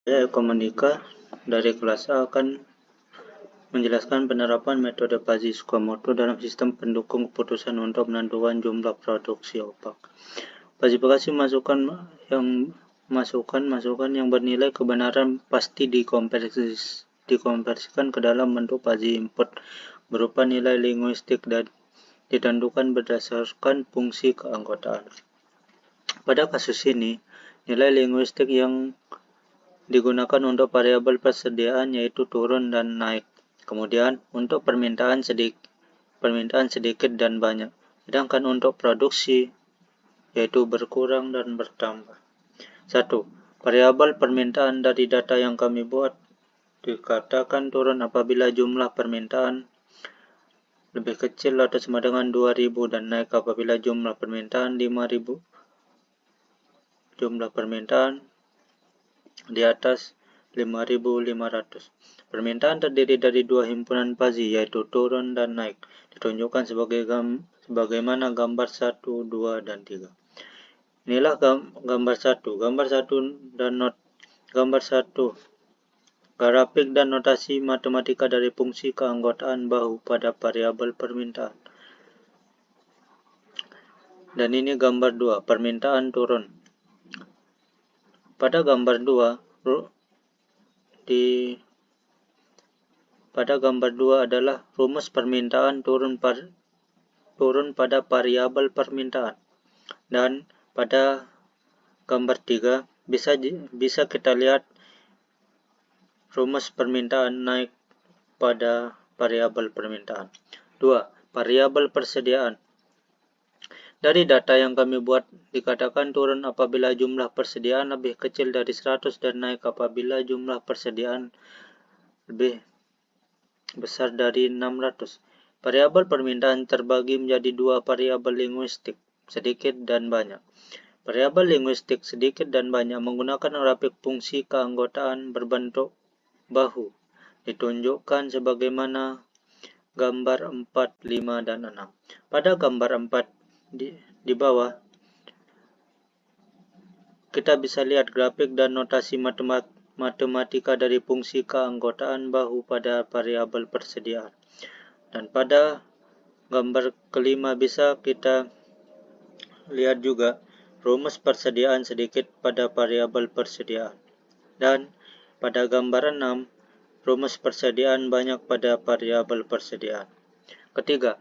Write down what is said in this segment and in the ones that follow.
Saya Eko Mandika dari kelas A akan menjelaskan penerapan metode Fuzzy Tsukamoto dalam sistem pendukung keputusan untuk menentukan jumlah produksi opak. Klasifikasi masukan yang bernilai kebenaran pasti dikonversikan ke dalam bentuk fuzzy input berupa nilai linguistik dan ditentukan berdasarkan fungsi keanggotaan. Pada kasus ini, nilai linguistik yang digunakan untuk variabel persediaan yaitu turun dan naik. Kemudian untuk permintaan sedikit dan banyak. Sedangkan untuk produksi yaitu berkurang dan bertambah. 1. Variabel permintaan dari data yang kami buat dikatakan turun apabila jumlah permintaan lebih kecil atau sama dengan 2000 dan naik apabila jumlah permintaan 5000. Jumlah permintaan di atas 5.500. Permintaan terdiri dari dua himpunan fuzzy yaitu turun dan naik. Ditunjukkan sebagaimana gambar 1, 2, dan 3. Inilah gambar 1. Gambar 1. Grafik dan notasi matematika dari fungsi keanggotaan bahu pada variabel permintaan. Dan ini gambar 2, permintaan turun. Pada gambar 2 adalah rumus permintaan turun pada variabel permintaan. Dan pada gambar 3 bisa kita lihat rumus permintaan naik pada variabel permintaan. 2. Variabel persediaan. Dari data yang kami buat dikatakan turun apabila jumlah persediaan lebih kecil dari 100 dan naik apabila jumlah persediaan lebih besar dari 600. Variabel permintaan terbagi menjadi dua variabel linguistik, sedikit dan banyak. Variabel linguistik sedikit dan banyak menggunakan grafik fungsi keanggotaan berbentuk bahu, ditunjukkan sebagaimana gambar 4, 5, dan 6. Pada gambar 4 di bawah, kita bisa lihat grafik dan notasi matematika dari fungsi keanggotaan bahu pada variabel persediaan. Dan pada gambar kelima bisa kita lihat juga rumus persediaan sedikit pada variabel persediaan. Dan pada gambar 6, rumus persediaan banyak pada variabel persediaan. Ketiga,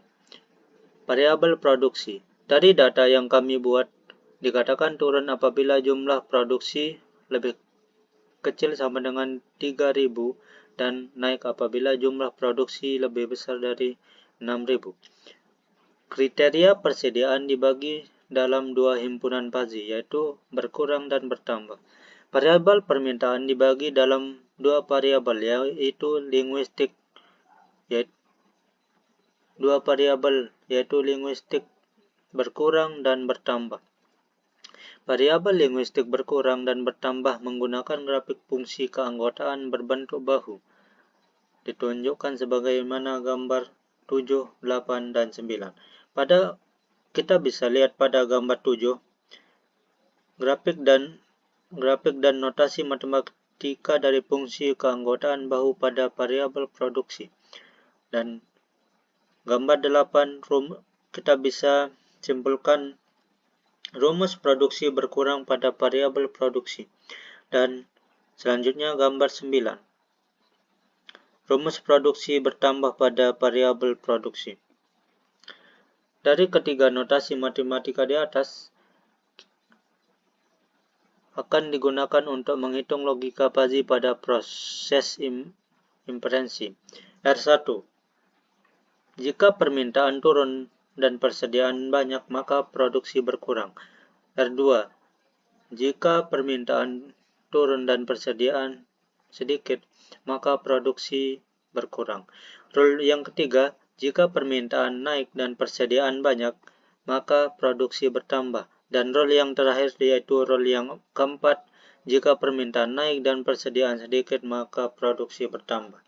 variabel produksi. Dari data yang kami buat, dikatakan turun apabila jumlah produksi lebih kecil sama dengan 3000 dan naik apabila jumlah produksi lebih besar dari 6000. Kriteria persediaan dibagi dalam dua himpunan fuzzy, yaitu berkurang dan bertambah. Variabel permintaan dibagi dalam dua variabel, yaitu linguistik berkurang dan bertambah. Variabel linguistik berkurang dan bertambah menggunakan grafik fungsi keanggotaan berbentuk bahu, ditunjukkan sebagaimana gambar 7, 8, dan 9. Kita bisa lihat pada gambar 7, grafik dan notasi matematika dari fungsi keanggotaan bahu pada variabel produksi. Dan gambar 8, kita bisa simpulkan rumus produksi berkurang pada variabel produksi. Dan selanjutnya gambar 9, rumus produksi bertambah pada variabel produksi. Dari ketiga notasi matematika di atas akan digunakan untuk menghitung logika fuzzy pada proses inferensi. R1. Jika permintaan turun dan persediaan banyak, maka produksi berkurang. R2. Jika permintaan turun dan persediaan sedikit, maka produksi berkurang. Rule yang ketiga, jika permintaan naik dan persediaan banyak, maka produksi bertambah. Dan rule yang terakhir yaitu rule yang keempat, jika permintaan naik dan persediaan sedikit, maka produksi bertambah.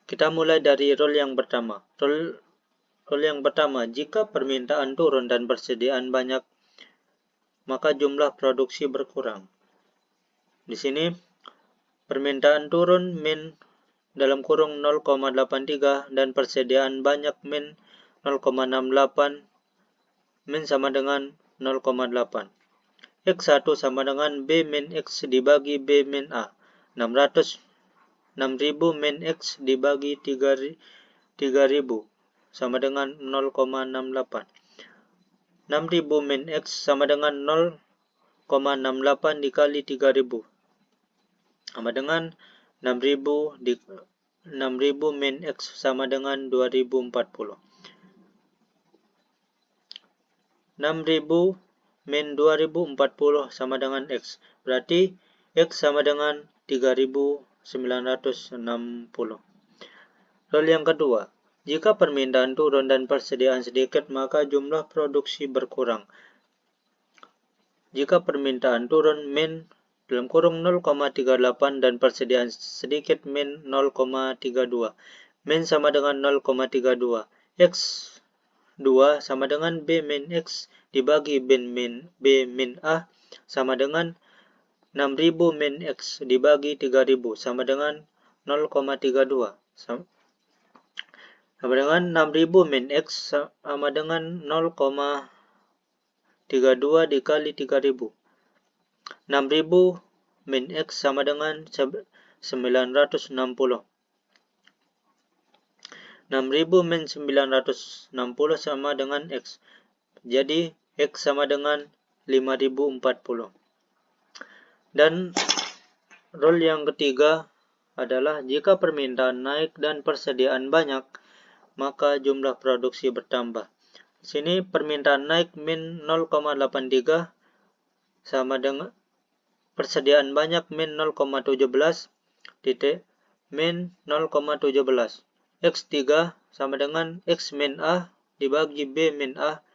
Kita mulai dari rule yang pertama. Rule yang pertama, jika permintaan turun dan persediaan banyak, maka jumlah produksi berkurang. Di sini permintaan turun min dalam kurung 0,83 dan persediaan banyak min 0,68, min sama dengan 0,8. X1 sama dengan B min X dibagi B min A. 600 6000 min X dibagi 3000 sama dengan 0,68. 6000 min X sama dengan 0,68 dikali 3000 sama dengan 6000 min X sama dengan 2040. 6000 min 2040 sama dengan X. Berarti X sama dengan 3960. Lalu yang kedua, jika permintaan turun dan persediaan sedikit, maka jumlah produksi berkurang. Jika permintaan turun min dalam kurung 0,38 dan persediaan sedikit min 0,32. Min sama dengan 0,32. X2 sama dengan B min X dibagi B min A sama dengan 6000 min X dibagi 3000 sama dengan 0,32. Sama dengan 6000 min X sama dengan 0,32 dikali 3000. 6000 min X sama dengan 960. 6000 min 960 sama dengan X. Jadi X sama dengan 5040. Dan rule yang ketiga adalah jika permintaan naik dan persediaan banyak, maka jumlah produksi bertambah. Di sini permintaan naik min 0,83 sama dengan persediaan banyak min 0,17 titik min 0,17. X3 sama dengan X min A dibagi B min A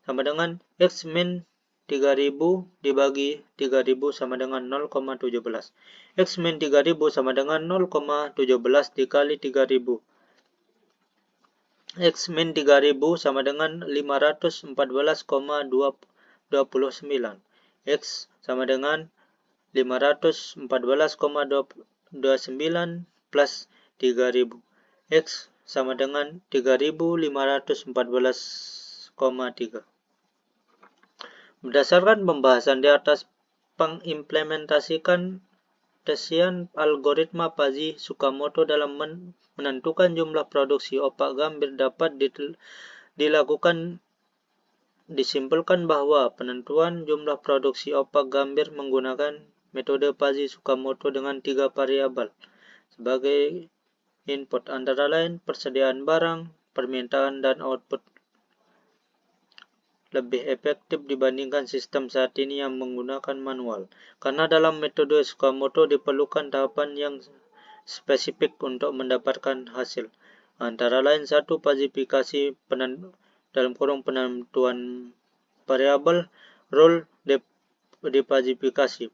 sama dengan X min 3000 dibagi 3000 sama dengan 0,17. X min 3000 sama dengan 0,17 dikali 3000. X min 3000 sama dengan 514,29. X sama dengan 514,29 plus 3000. X sama dengan 3514,3. Berdasarkan pembahasan di atas, pengimplementasikan tesian algoritma Fuzzy-Tsukamoto dalam menentukan jumlah produksi opak gambir dapat dilakukan. Disimpulkan bahwa penentuan jumlah produksi opak gambir menggunakan metode Fuzzy-Tsukamoto dengan 3 variabel sebagai input, antara lain persediaan barang, permintaan, dan output, lebih efektif dibandingkan sistem saat ini yang menggunakan manual. Karena dalam metode Tsukamoto diperlukan tahapan yang spesifik untuk mendapatkan hasil. Antara lain 1. Falsifikasi dalam kurung penentuan variabel, rule defalsifikasi.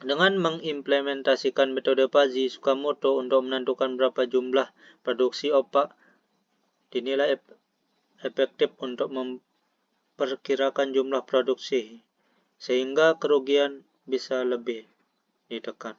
Dengan mengimplementasikan metode Fuzzy-Tsukamoto untuk menentukan berapa jumlah produksi opak, dinilai efektif untuk memperkirakan jumlah produksi, sehingga kerugian bisa lebih ditekan.